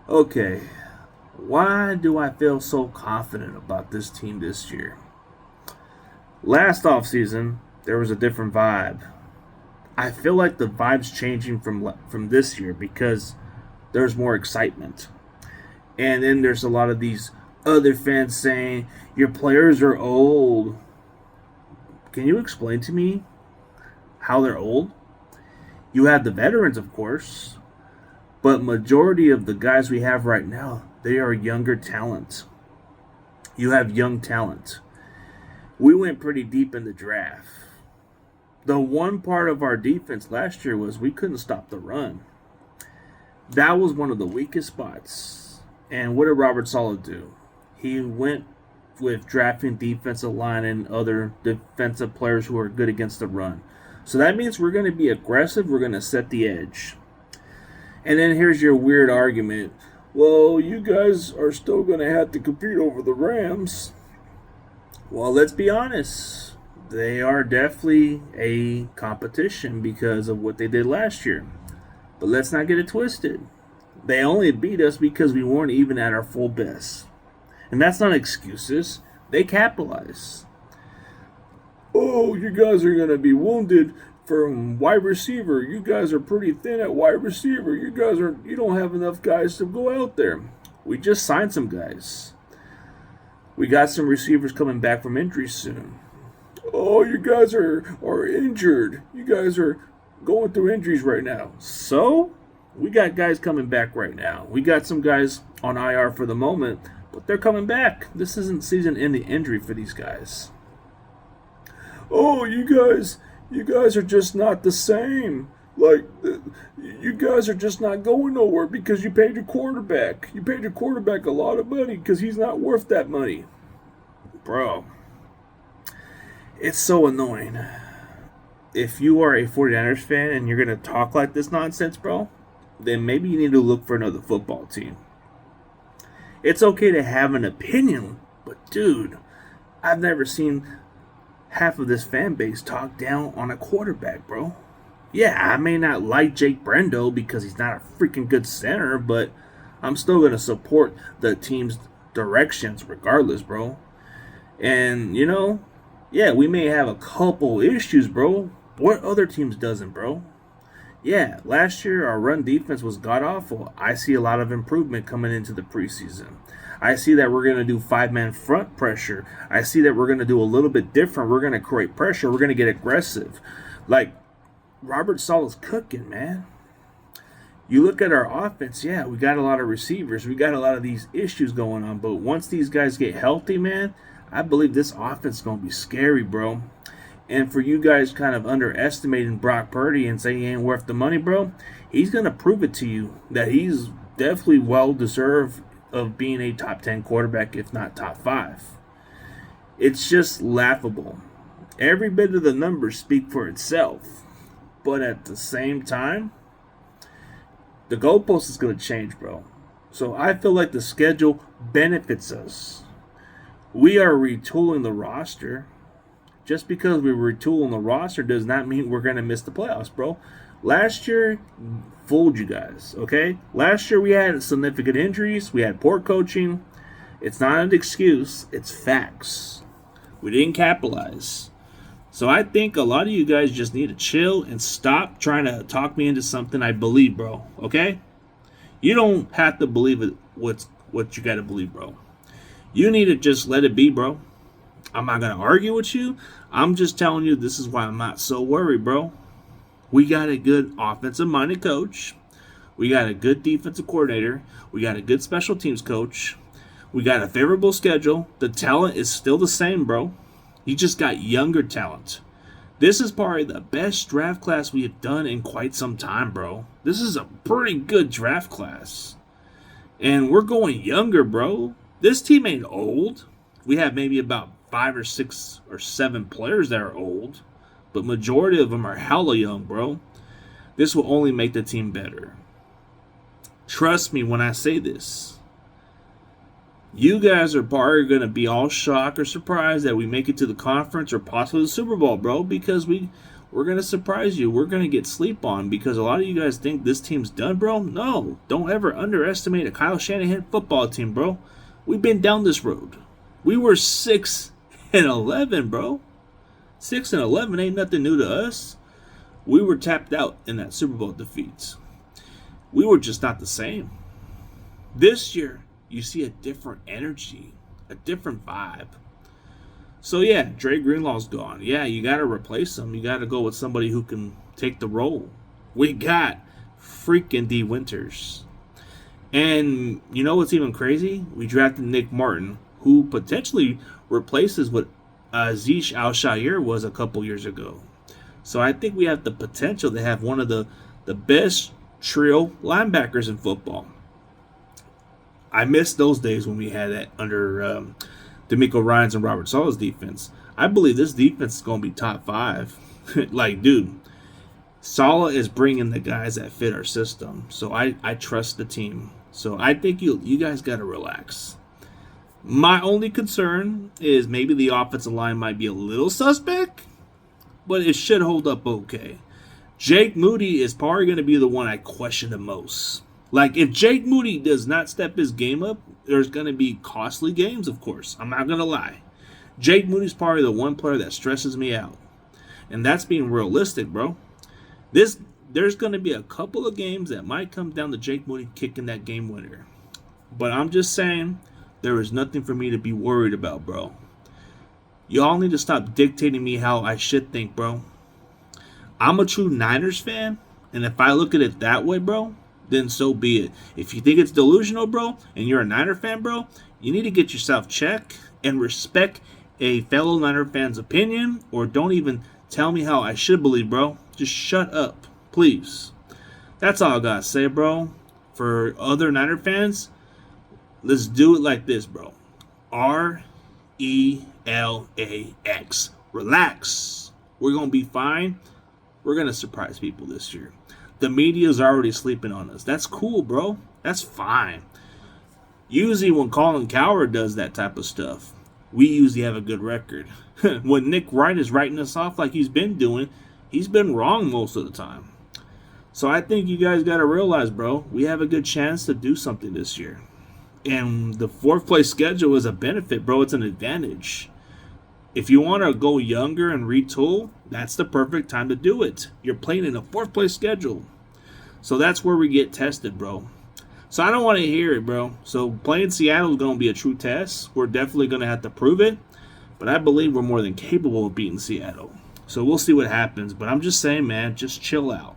Okay, why do I feel so confident about this team this year? Last offseason, there was a different vibe. I feel like the vibe's changing from this year because there's more excitement. And then there's a lot of these other fans saying your players are old. Can you explain to me how they're old? You have the veterans, of course, but majority of the guys we have right now, they are younger talent. You have young talent. We went pretty deep in the draft. The one part of our defense last year was we couldn't stop the run. That was one of the weakest spots. And what did Robert Saleh do? He went with drafting defensive line and other defensive players who are good against the run. So that means we're going to be aggressive. We're going to set the edge. And then here's your weird argument. Well, you guys are still going to have to compete over the Rams. Well, let's be honest. They are definitely a competition because of what they did last year. But let's not get it twisted. They only beat us because we weren't even at our full best. And that's not excuses. They capitalize. Oh, you guys are going to be wounded from wide receiver. You guys are pretty thin at wide receiver. You don't have enough guys to go out there. We just signed some guys. We got some receivers coming back from injury soon. Oh, you guys are injured. You guys are going through injuries right now. So, we got guys coming back right now. We got some guys on IR for the moment, but they're coming back. This isn't season-ending injury for these guys. Oh, you guys are just not the same. Like, you guys are just not going nowhere because you paid your quarterback. You paid your quarterback a lot of money because he's not worth that money. Bro, it's so annoying. If you are a 49ers fan and you're going to talk like this nonsense, bro, then maybe you need to look for another football team. It's okay to have an opinion, but dude, I've never seen half of this fan base talk down on a quarterback, bro. Yeah, I may not like Jake Brendo because he's not a freaking good center, but I'm still going to support the team's directions regardless, bro. And, yeah, we may have a couple issues, bro. What other teams doesn't, bro? Yeah, last year our run defense was god awful. I see a lot of improvement coming into the preseason. I see that we're going to do 5-man front pressure. I see that we're going to do a little bit different. We're going to create pressure. We're going to get aggressive. Like, Robert Saleh's cooking, man. You look at our offense, yeah, we got a lot of receivers. We got a lot of these issues going on. But once these guys get healthy, man, I believe this offense is going to be scary, bro. And for you guys kind of underestimating Brock Purdy and saying he ain't worth the money, bro, he's going to prove it to you that he's definitely well deserved of being a top 10 quarterback, if not top 5. It's just laughable. Every bit of the numbers speak for itself. But at the same time, the goalpost is going to change, bro. So I feel like the schedule benefits us. We are retooling the roster. Just because we were retooling the roster does not mean we're going to miss the playoffs, bro. Last year fooled you guys, okay? Last year we had significant injuries. We had poor coaching. It's not an excuse. It's facts. We didn't capitalize. So I think a lot of you guys just need to chill and stop trying to talk me into something I believe, bro, okay? You don't have to believe it. What you got to believe, bro. You need to just let it be, bro. I'm not going to argue with you. I'm just telling you this is why I'm not so worried, bro. We got a good offensive-minded coach. We got a good defensive coordinator. We got a good special teams coach. We got a favorable schedule. The talent is still the same, bro. You just got younger talent. This is probably the best draft class we have done in quite some time, bro. This is a pretty good draft class. And we're going younger, bro. This team ain't old. We have maybe about 5 or 6 or 7 players that are old, but majority of them are hella young, bro. This will only make the team better. Trust me when I say this. You guys are probably going to be all shocked or surprised that we make it to the conference or possibly the Super Bowl, bro, because we We're going to surprise you. We're going to get sleep on because a lot of you guys think this team's done, bro. No, don't ever underestimate a Kyle Shanahan football team, bro. We've been down this road. We were 6-11, bro. 6-11 ain't nothing new to us. We were tapped out in that Super Bowl defeats. We were just not the same. This year, you see a different energy, a different vibe. So yeah, Dre Greenlaw's gone. Yeah, you got to replace him. You got to go with somebody who can take the role. We got freaking D. Winters. And you know what's even crazy? We drafted Nick Martin, who potentially replaces what Azeez Al-Shaair was a couple years ago. So I think we have the potential to have one of the best trio linebackers in football. I miss those days when we had that under D'Amico Ryans and Robert Saleh's defense. I believe this defense is going to be top 5. Like, dude, Saleh is bringing the guys that fit our system. So I trust the team. So I think you guys got to relax. My only concern is maybe the offensive line might be a little suspect, but it should hold up okay. Jake Moody is probably going to be the one I question the most. Like, if Jake Moody does not step his game up, there's going to be costly games, of course. I'm not going to lie. Jake Moody's probably the one player that stresses me out. And that's being realistic, bro. There's going to be a couple of games that might come down to Jake Moody kicking that game winner. But I'm just saying, there is nothing for me to be worried about, bro. Y'all need to stop dictating me how I should think, bro. I'm a true Niners fan, and if I look at it that way, bro, then so be it. If you think it's delusional, bro, and you're a Niner fan, bro, you need to get yourself checked and respect a fellow Niner fan's opinion, or don't even tell me how I should believe, bro. Just shut up, please. That's all I gotta say, bro. For other Niner fans, let's do it like this, bro. RELAX. Relax. We're gonna be fine. We're gonna surprise people this year. The media's already sleeping on us. That's cool, bro. That's fine. Usually when Colin Cowherd does that type of stuff, we usually have a good record. When Nick Wright is writing us off like he's been doing, he's been wrong most of the time. So I think you guys got to realize, bro, we have a good chance to do something this year. And the 4th place schedule is a benefit, bro. It's an advantage. If you want to go younger and retool, that's the perfect time to do it. You're playing in a 4th place schedule. So that's where we get tested, bro. So I don't want to hear it, bro. So playing Seattle is going to be a true test. We're definitely going to have to prove it. But I believe we're more than capable of beating Seattle. So we'll see what happens. But I'm just saying, man, just chill out.